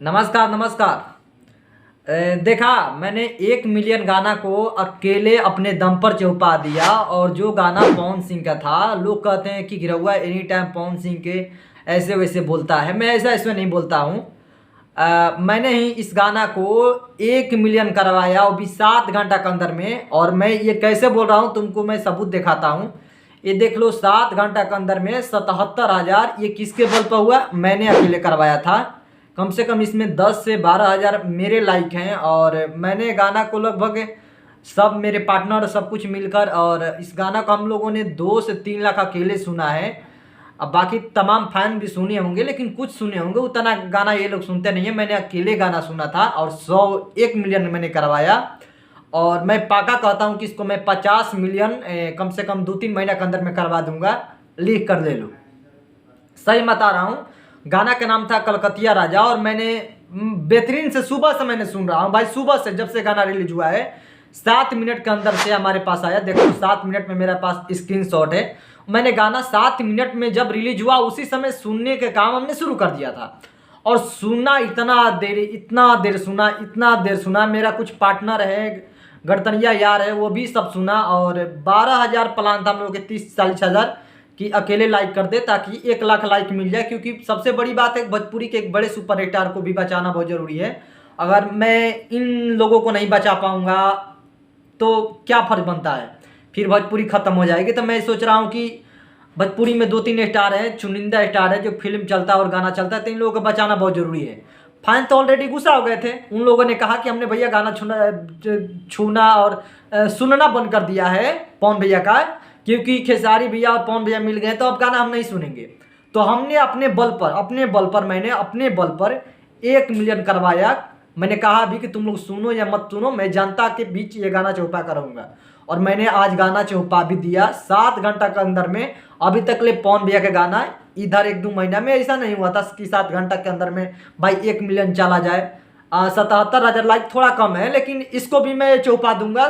नमस्कार नमस्कार। देखा मैंने 1 मिलियन गाना को अकेले अपने दम पर चौपा दिया। और जो गाना पवन सिंह का था, लोग कहते हैं कि गिरौआ एनी टाइम पवन सिंह के ऐसे वैसे बोलता है। मैं ऐसा इसमें नहीं बोलता हूँ। मैंने ही इस गाना को 1 मिलियन करवाया, वो भी 7 घंटा के अंदर में। और मैं ये कैसे बोल रहा हूँ तुमको मैं सबूत दिखाता हूँ। ये देख लो, 7 घंटा के अंदर में 77,000। ये किसके बल पर हुआ? मैंने अकेले करवाया था। कम से कम इसमें 10 से 12,000 मेरे लाइक हैं। और मैंने गाना को लगभग सब मेरे पार्टनर सब कुछ मिलकर, और इस गाना को हम लोगों ने 2 से 3 लाख अकेले सुना है। अब बाकी तमाम फैन भी सुने होंगे, लेकिन कुछ सुने होंगे, उतना गाना ये लोग सुनते नहीं है। मैंने अकेले गाना सुना था और 1 मिलियन मैंने करवाया। और मैं पाका कहता हूँ कि इसको मैं 50 मिलियन कम से कम 2-3 महीना के अंदर में करवा दूंगा। लिख कर ले लो, सही बता रहा हूँ। गाना का नाम था कलकतिया राजा। और मैंने बेहतरीन से सुबह से मैंने सुन रहा हूँ भाई। सुबह से जब से गाना रिलीज हुआ है 7 मिनट के अंदर से हमारे पास आया। देखो 7 मिनट में मेरे पास स्क्रीनशॉट है। मैंने गाना 7 मिनट में जब रिलीज हुआ उसी समय सुनने के काम हमने शुरू कर दिया था। और सुना इतना देर सुना। मेरा कुछ पार्टनर है, गड़तनिया यार है, वो भी सब सुना। और 12,000 प्लान था हम लोग के, 30-40,000 कि अकेले लाइक कर दे ताकि 1 लाख लाइक मिल जाए। क्योंकि सबसे बड़ी बात है, भोजपुरी के एक बड़े सुपर स्टार को भी बचाना बहुत ज़रूरी है। अगर मैं इन लोगों को नहीं बचा पाऊँगा तो क्या फ़र्क बनता है, फिर भोजपुरी ख़त्म हो जाएगी। तो मैं सोच रहा हूँ कि भोजपुरी में 2-3 स्टार हैं, चुनिंदा स्टार है, जो फिल्म चलता है और गाना चलता है, तो इन लोगों को बचाना बहुत ज़रूरी है। फैन तो ऑलरेडी गुस्सा हो गए थे। उन लोगों ने कहा कि हमने भैया गाना छूना और सुनना बंद कर दिया है पवन भैया का, क्योंकि खेसारी भैया और पवन भैया मिल गए तो अब गाना हम नहीं सुनेंगे। तो हमने अपने बल पर मैंने अपने बल पर 1 मिलियन करवाया। मैंने कहा अभी कि तुम लोग सुनो या मत सुनो, मैं जनता के बीच ये गाना चौपा करूँगा। और मैंने आज गाना चौपा भी दिया 7 घंटा के अंदर में। अभी तक ले पवन भैया का गाना इधर 1-2 महीना में ऐसा नहीं हुआ था कि 7 घंटा के अंदर में भाई 1 मिलियन चला जाए। 77,000 लाइक थोड़ा कम है, लेकिन इसको भी मैं चौपा दूंगा,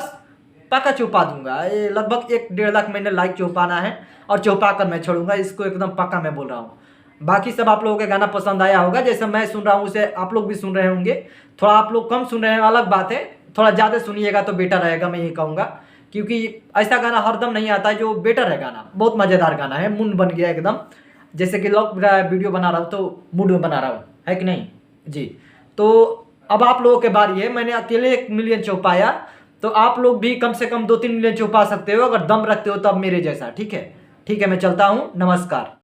पक्का चौपा दूंगा। ये लगभग 1-1.5 लाख मैंने लाइक चौपाना है और चौपा कर मैं छोड़ूंगा इसको, एकदम पक्का मैं बोल रहा हूँ। बाकी सब आप लोगों के गाना पसंद आया होगा, जैसे मैं सुन रहा हूँ उसे आप लोग भी सुन रहे होंगे। थोड़ा आप लोग कम सुन रहे हैं अलग बात है, थोड़ा ज़्यादा सुनिएगा तो बेटर रहेगा, मैं ये कहूँगा। क्योंकि ऐसा गाना हरदम नहीं आता है जो बेटर है। गाना बहुत मज़ेदार गाना है, मूड बन गया एकदम, जैसे कि लॉक वीडियो बना रहा हूँ तो मूड में बना रहा हूँ, है कि नहीं जी। तो अब आप लोगों के बारी है। मैंने अकेले 1 मिलियन चौपाया, तो आप लोग भी कम से कम 2-3 मिलियन चौपा सकते हो अगर दम रखते हो, तब मेरे जैसा। ठीक है, ठीक है, मैं चलता हूँ। नमस्कार।